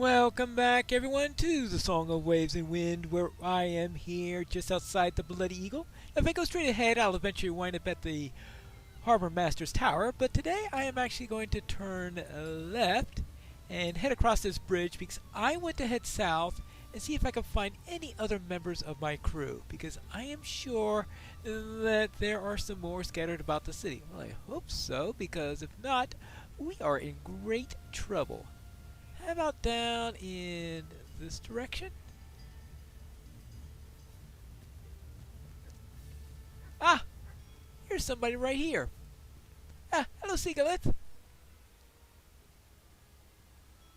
Welcome back, everyone, to the Song of Waves and Wind, where I am here just outside the Bloody Eagle. If I go straight ahead, I'll eventually wind up at the Harbor Master's Tower, but today I am actually going to turn left and head across this bridge because I want to head south and see if I can find any other members of my crew, because I am sure that there are some more scattered about the city. Well, I hope so, because if not, we are in great trouble. How about down in this direction? Ah! Here's somebody right here. Ah, hello, Seagalith.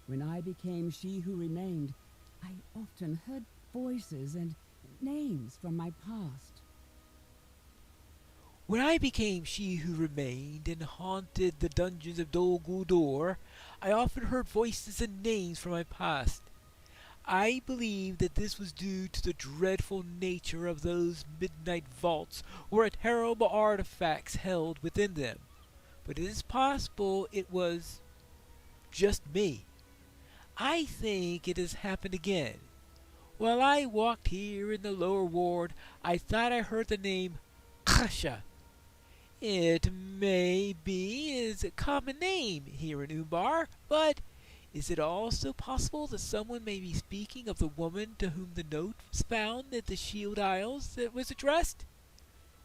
When I became she who remained, I often heard voices and names from my past. When I became she who remained and haunted the dungeons of Dol Guldur, I often heard voices and names from my past. I believe that this was due to the dreadful nature of those midnight vaults where terrible artifacts held within them. But it is possible it was just me. I think it has happened again. While I walked here in the lower ward, I thought I heard the name Kasha. It may be a common name here in Umbar, but is it also possible that someone may be speaking of the woman to whom the note was found at the Shield Isles that was addressed?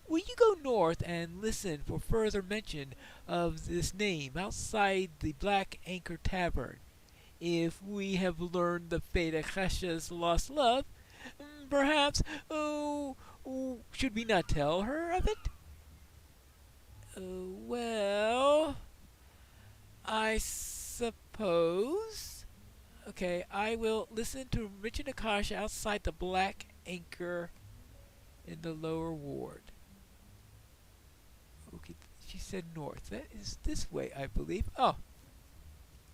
Will you go north and listen for further mention of this name outside the Black Anchor Tavern? If we have learned the fate of Kasha's lost love, perhaps, should we not tell her of it? Well, I suppose. Okay, I will listen to Richard Akasha outside the Black Anchor in the lower ward. Okay, she said north. That is this way, I believe. Oh,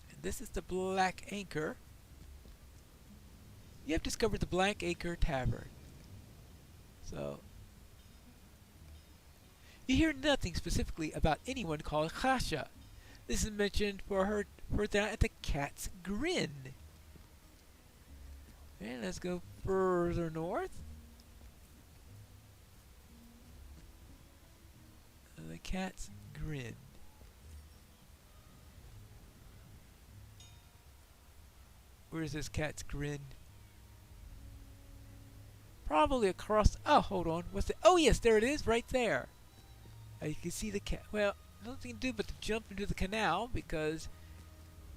and this is the Black Anchor. You have discovered the Black Anchor Tavern. So, you hear nothing specifically about anyone called Kasha. This is mentioned for her down at the Cat's Grin. And let's go further north. The Cat's Grin. Where is this Cat's Grin? Probably across. Oh, hold on. What's it? Oh, yes, there it is, right there. You can see the cat. Well, nothing to do but to jump into the canal because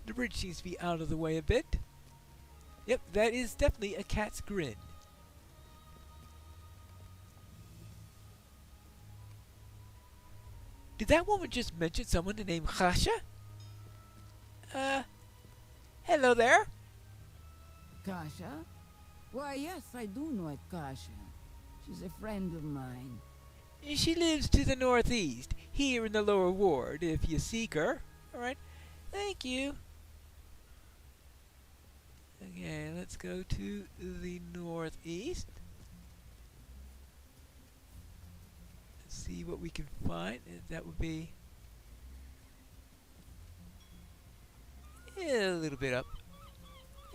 the bridge seems to be out of the way a bit. Yep, that is definitely a Cat's Grin. Did that woman just mention someone named Kasha? Hello there. Kasha? Why, yes, I do know Kasha. She's a friend of mine. She lives to the northeast, here in the lower ward, if you seek her. Alright, thank you. Okay, let's go to the northeast. Let's see what we can find. That would be a little bit up.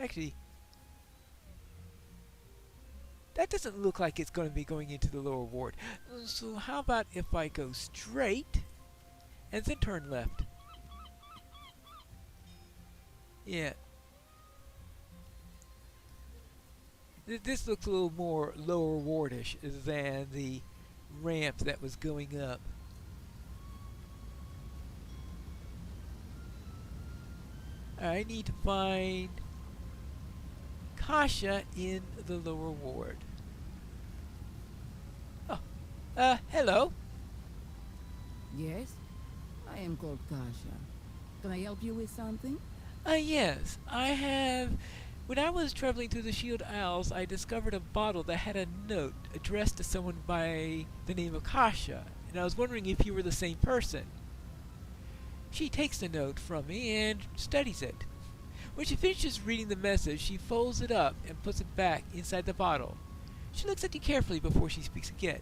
Actually, that doesn't look like it's going to be going into the lower ward. So how about if I go straight and then turn left? Yeah. This looks a little more lower wardish than the ramp that was going up. I need to find Kasha in the lower ward. Oh, hello. Yes? I am called Kasha. Can I help you with something? Yes, I have. When I was traveling through the Shield Isles, I discovered a bottle that had a note addressed to someone by the name of Kasha, and I was wondering if you were the same person. She takes the note from me and studies it. When she finishes reading the message, she folds it up and puts it back inside the bottle. She looks at you carefully before she speaks again.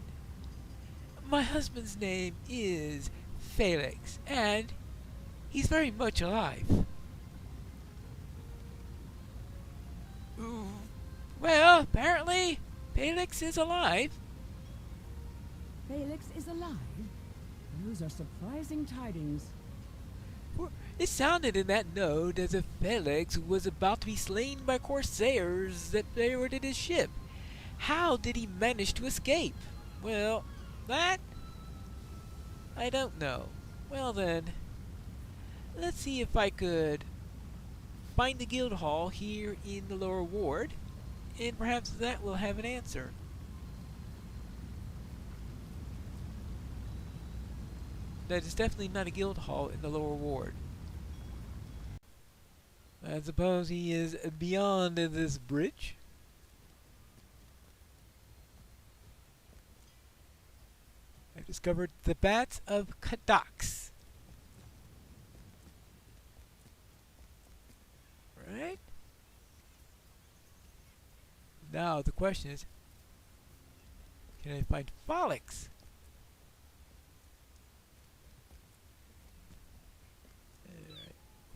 My husband's name is Felix, and he's very much alive. Well, apparently, Felix is alive. Felix is alive? Those are surprising tidings. It sounded in that note as if Felix was about to be slain by corsairs that pirated his ship. How did he manage to escape? Well, that I don't know. Well then, let's see if I could find the guild hall here in the lower ward, and perhaps that will have an answer. That is definitely not a guild hall in the lower ward. I suppose he is beyond this bridge. I've discovered the bats of Kadax. Right? Now the question is, can I find Folix?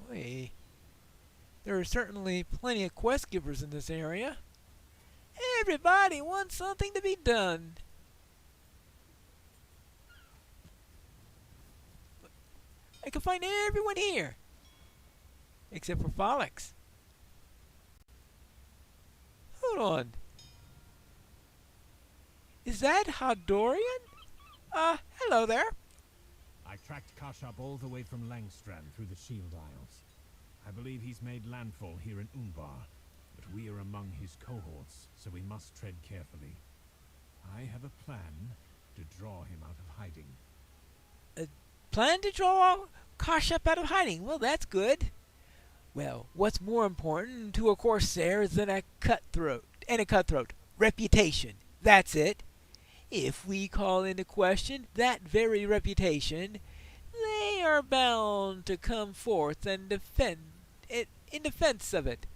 Boy, there are certainly plenty of quest givers in this area. Everybody wants something to be done. I can find everyone here, except for Folix. Hold on. Is that Hadorian? Hello there. I tracked Kashab all the way from Langstrand through the Shield Isles. I believe he's made landfall here in Umbar, but we are among his cohorts, so we must tread carefully. I have a plan to draw him out of hiding. Plan to draw Kashab out of hiding? Well, that's good. Well, what's more important to a corsair than a cutthroat? And a cutthroat. Reputation. That's it. If we call into question that very reputation, they are bound to come forth and defend it in defense of it.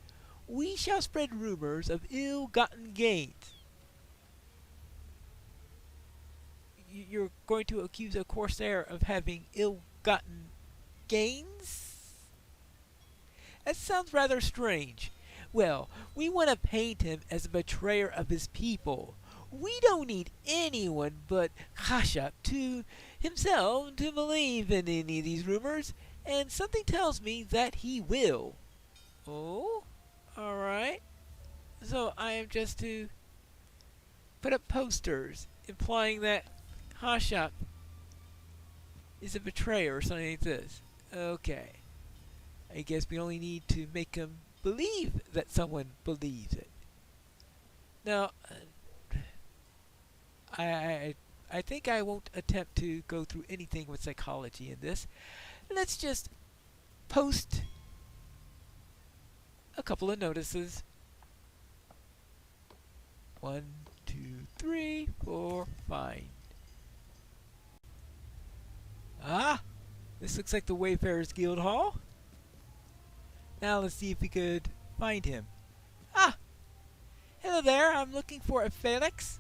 We shall spread rumors of ill-gotten gains. You're going to accuse a corsair of having ill-gotten gains? That sounds rather strange. Well, we want to paint him as a betrayer of his people. We don't need anyone but Kashab to himself to believe in any of these rumors, and something tells me that he will. Oh? Alright. So I am just to put up posters implying that Kashab is a betrayer or something like this. Okay. I guess we only need to make him believe that someone believes it. Now, I think I won't attempt to go through anything with psychology in this. Let's just post a couple of notices. 1, 2, 3, 4, find. Ah! This looks like the Wayfarers Guild Hall. Now let's see if we could find him. Ah! Hello there, I'm looking for a Felix.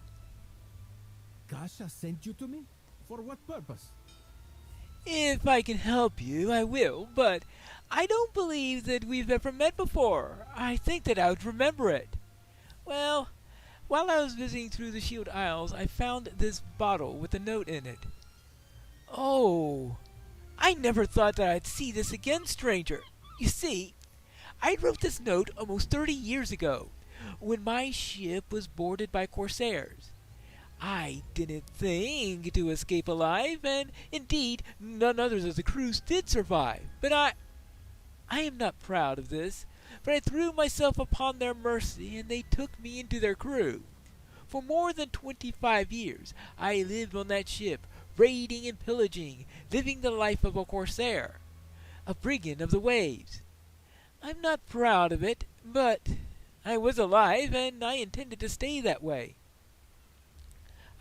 Kasha sent you to me? For what purpose? If I can help you, I will, but I don't believe that we've ever met before. I think that I would remember it. Well, while I was visiting through the Shield Isles, I found this bottle with a note in it. Oh, I never thought that I'd see this again, stranger. You see, I wrote this note almost 30 years ago, when my ship was boarded by corsairs. I didn't think to escape alive, and indeed none others of the crews did survive. But I am not proud of this, for I threw myself upon their mercy, and they took me into their crew. For more than 25 years I lived on that ship, raiding and pillaging, living the life of a corsair, a brigand of the waves. I'm not proud of it, but I was alive, and I intended to stay that way.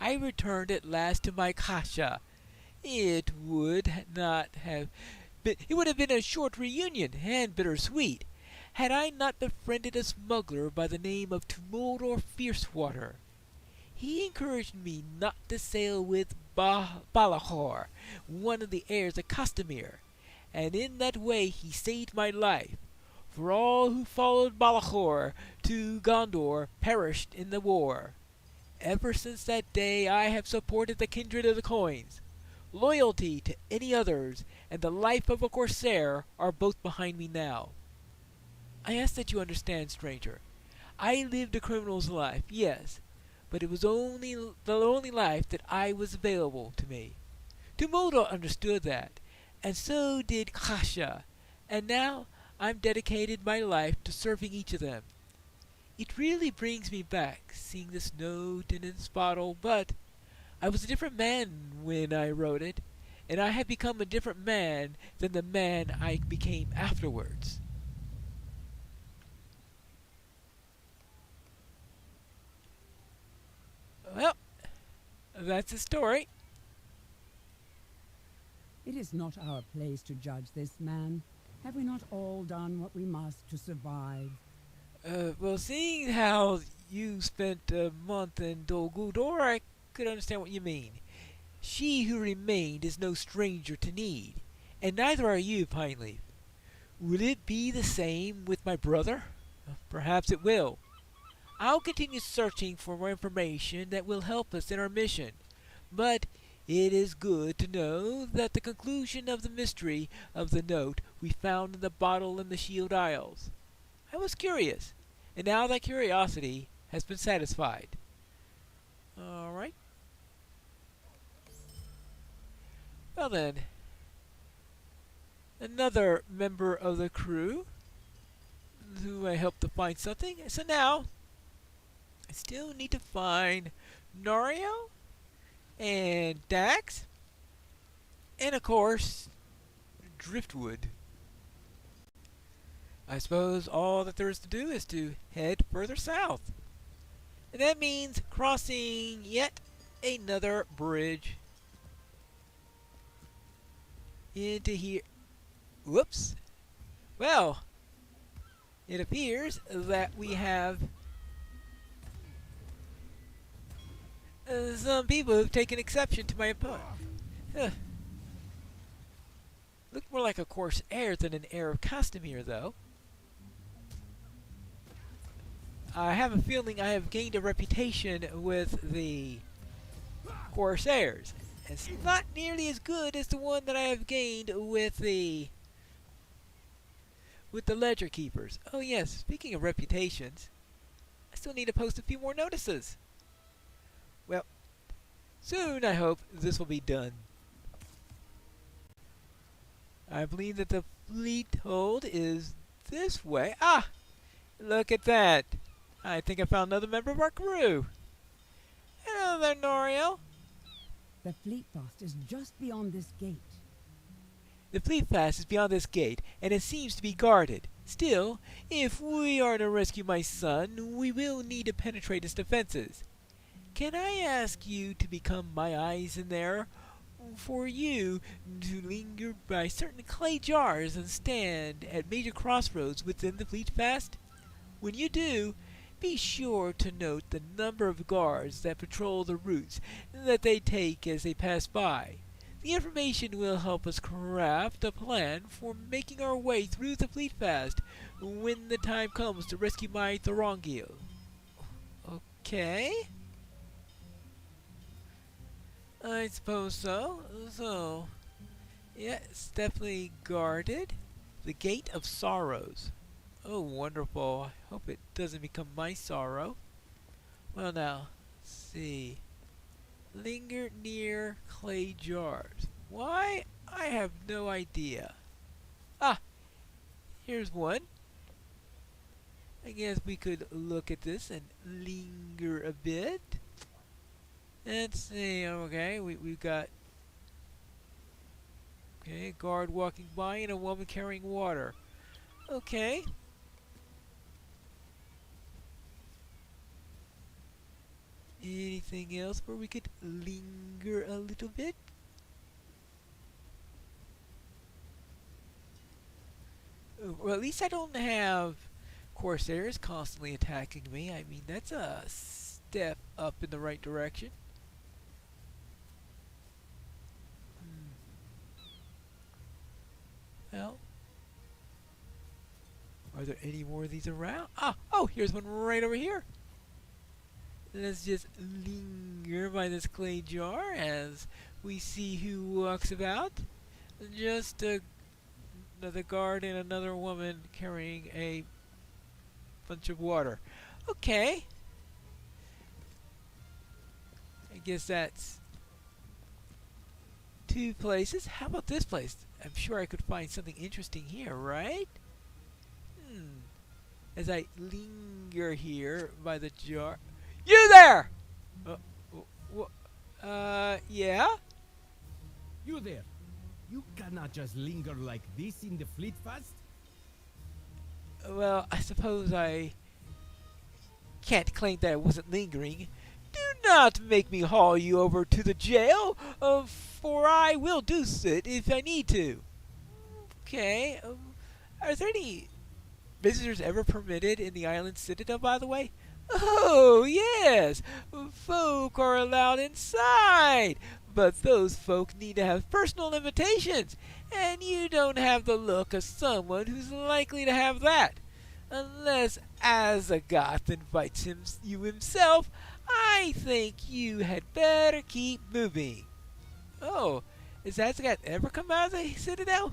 I returned at last to my Kasha. It would have been a short reunion and bittersweet, had I not befriended a smuggler by the name of Tumult or Fiercewater. He encouraged me not to sail with Balahor, one of the heirs of Castamir, and in that way he saved my life. for all who followed Balachor to Gondor perished in the war. Ever since that day I have supported the kindred of the coins. Loyalty to any others and the life of a corsair are both behind me now. I ask that you understand, stranger. I lived a criminal's life, yes, but it was only the only life that I was available to me. Tumuldo understood that, and so did Kasha, and now I'm dedicated my life to serving each of them. It really brings me back, seeing this note in this bottle, but I was a different man when I wrote it, and I have become a different man than the man I became afterwards. Well, that's the story. It is not our place to judge this man. Have we not all done what we must to survive? Well, seeing how you spent a month in Dol Guldur, I could understand what you mean. She who remained is no stranger to need, and neither are you, Pineleaf. Will it be the same with my brother? Perhaps it will. I'll continue searching for more information that will help us in our mission, but it is good to know that the conclusion of the mystery of the note we found in the bottle in the Shield Isles. I was curious, and now that curiosity has been satisfied. All right. Well then, another member of the crew who I helped to find something. So now, I still need to find Norio and Dax, and of course, Driftwood. I suppose all that there is to do is to head further south. And that means crossing yet another bridge into here. Whoops. Well, it appears that we have some people who've taken exception to my approach. Look more like a corsair than an heir of Castamere, though. I have a feeling I have gained a reputation with the corsairs. It's not nearly as good as the one that I have gained with the ledger keepers. Oh yes, speaking of reputations, I still need to post a few more notices. Well, soon I hope this will be done. I believe that the fleet hold is this way. Ah! Look at that! I think I found another member of our crew. Hello there, Norio. The fleet fast is just beyond this gate. The fleet pass is beyond this gate, and it seems to be guarded. Still, if we are to rescue my son, we will need to penetrate its defenses. Can I ask you to become my eyes in there? For you to linger by certain clay jars and stand at major crossroads within the fleet fast? When you do, be sure to note the number of guards that patrol the routes that they take as they pass by. The information will help us craft a plan for making our way through the fleet fast when the time comes to rescue my Thorongil. Okay? I suppose so. So, yeah, it's definitely guarded. The Gate of Sorrows. Oh, wonderful. I hope it doesn't become my sorrow. Well, now, let's see. Linger near clay jars. Why? I have no idea. Ah, here's one. I guess we could look at this and linger a bit. Let's see. Okay, we've got a guard walking by and a woman carrying water. Okay. Anything else where we could linger a little bit? Well, at least I don't have corsairs constantly attacking me. I mean, that's a step up in the right direction. Well, Are there any more of these around? Oh, here's one right over here. Let's just linger by this clay jar as we see who walks about. Just another guard and another woman carrying a bunch of water. Okay. I guess that's two places. How about this place? I'm sure I could find something interesting here, right? As I linger here by the jar. You there! Yeah? You there. You cannot just linger like this in the fleet fast. Well, I suppose I can't claim that I wasn't lingering. Do not make me haul you over to the jail, for I will do so if I need to. Okay. Are there any visitors ever permitted in the island citadel, by the way? Oh, yes! Folk are allowed inside, but those folk need to have personal invitations, and you don't have the look of someone who's likely to have that. Unless Azagoth invites you himself, I think you had better keep moving. Oh, has Azagoth ever come out of the citadel?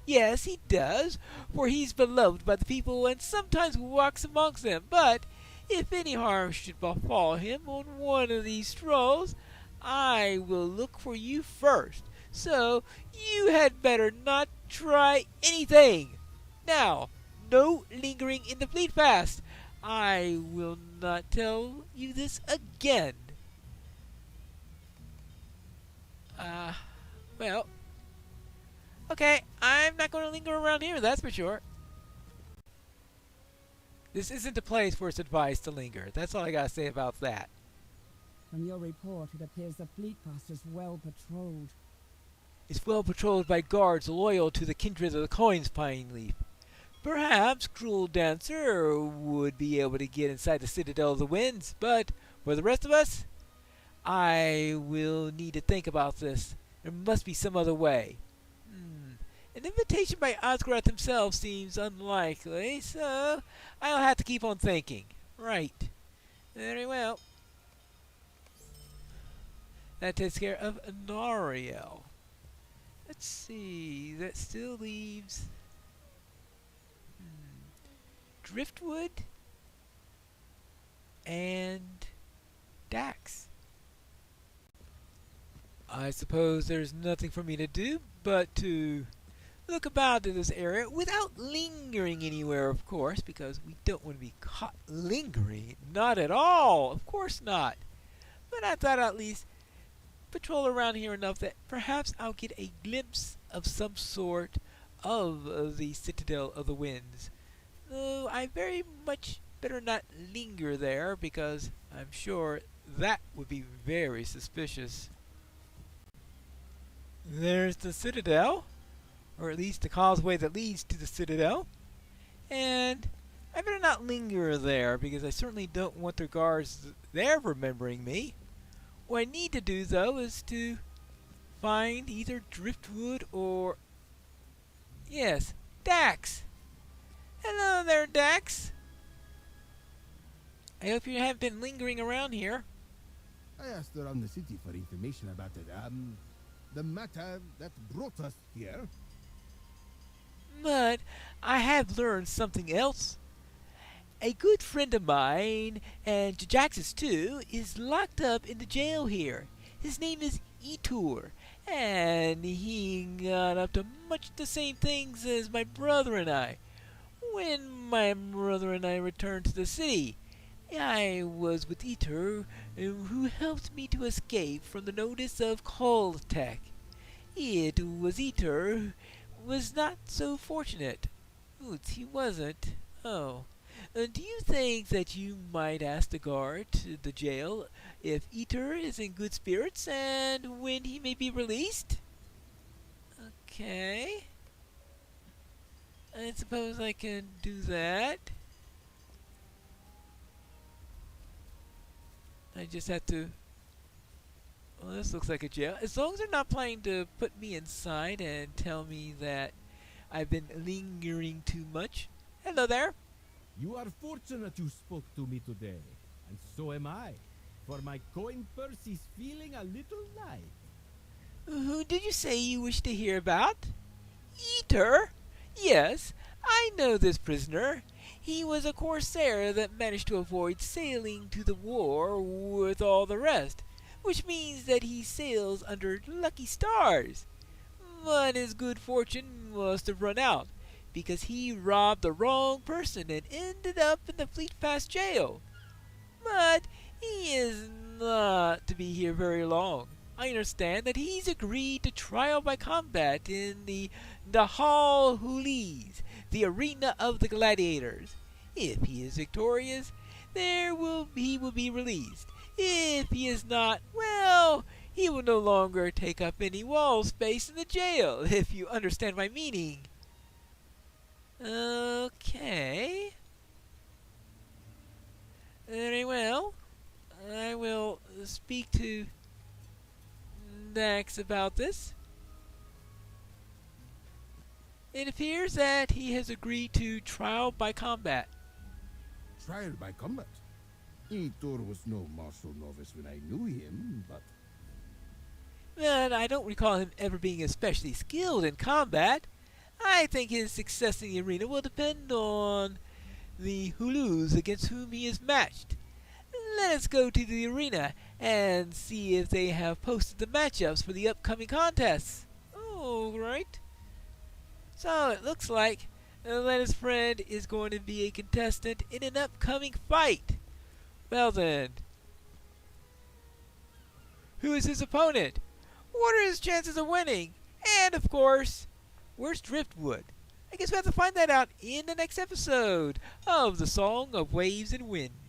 Yes, he does, for he's beloved by the people and sometimes walks amongst them, but if any harm should befall him on one of these strolls, I will look for you first, so you had better not try anything. Now, no lingering in the fleet fast. I will not tell you this again. Well, okay, I'm not going to linger around here, that's for sure. This isn't a place where it's advised to linger. That's all I gotta say about that. From your report, it appears the fleet fast is well patrolled. It's well patrolled by guards loyal to the kindred of the Coin's Pine Leaf. Perhaps Cruel Dancer would be able to get inside the Citadel of the Winds, but for the rest of us, I will need to think about this. There must be some other way. An invitation by Osgarath himself seems unlikely, so I'll have to keep on thinking. Right. Very well. That takes care of Nariel. Let's see. That still leaves Driftwood and Dax. I suppose there's nothing for me to do but to look about in this area without lingering anywhere, of course, because we don't want to be caught lingering. Not at all. Of course not. But I thought I'd at least patrol around here enough that perhaps I'll get a glimpse of some sort of the Citadel of the Winds. Though I very much better not linger there, because I'm sure that would be very suspicious. There's the Citadel, or at least the causeway that leads to the Citadel, and I better not linger there because I certainly don't want the guards there remembering me. What I need to do, though, is to find either Driftwood or, yes, Dax. Hello there, Dax. I hope you haven't been lingering around here. I asked around the city for information about the matter that brought us here. But I have learned something else. A good friend of mine, and Jax's too, is locked up in the jail here. His name is Etor, and he got up to much the same things as my brother and I. When my brother and I returned to the city, I was with Etor, who helped me to escape from the notice of Caltech. It was Etor was not so fortunate. Oots, he wasn't. Oh. Do you think that you might ask the guard to the jail if Etor is in good spirits and when he may be released? Okay. I suppose I can do that. I just have to... Well, this looks like a jail. As long as they're not planning to put me inside and tell me that I've been lingering too much, Hello there. You are fortunate you spoke to me today, and so am I, for my coin purse is feeling a little light. Who did you say you wish to hear about? Eater? Yes, I know this prisoner. He was a corsair that managed to avoid sailing to the war with all the rest, which means that he sails under lucky stars. But his good fortune must have run out, because he robbed the wrong person and ended up in the Fleet Fast jail. But he is not to be here very long. I understand that he's agreed to trial by combat in the Hall Hulis, the arena of the gladiators. If he is victorious, he will be released. If he is not, well, he will no longer take up any wall space in the jail, if you understand my meaning. Okay. Very well. I will speak to Dax about this. It appears that he has agreed to trial by combat. Trial by combat? Etor was no martial novice when I knew him, but But I don't recall him ever being especially skilled in combat. I think his success in the arena will depend on the Hulus against whom he is matched. Let us go to the arena and see if they have posted the matchups for the upcoming contests. All right. So it looks like Atlanta's friend is going to be a contestant in an upcoming fight. Well then, who is his opponent? What are his chances of winning? And of course, where's Driftwood? I guess we have to find that out in the next episode of The Song of Waves and Wind.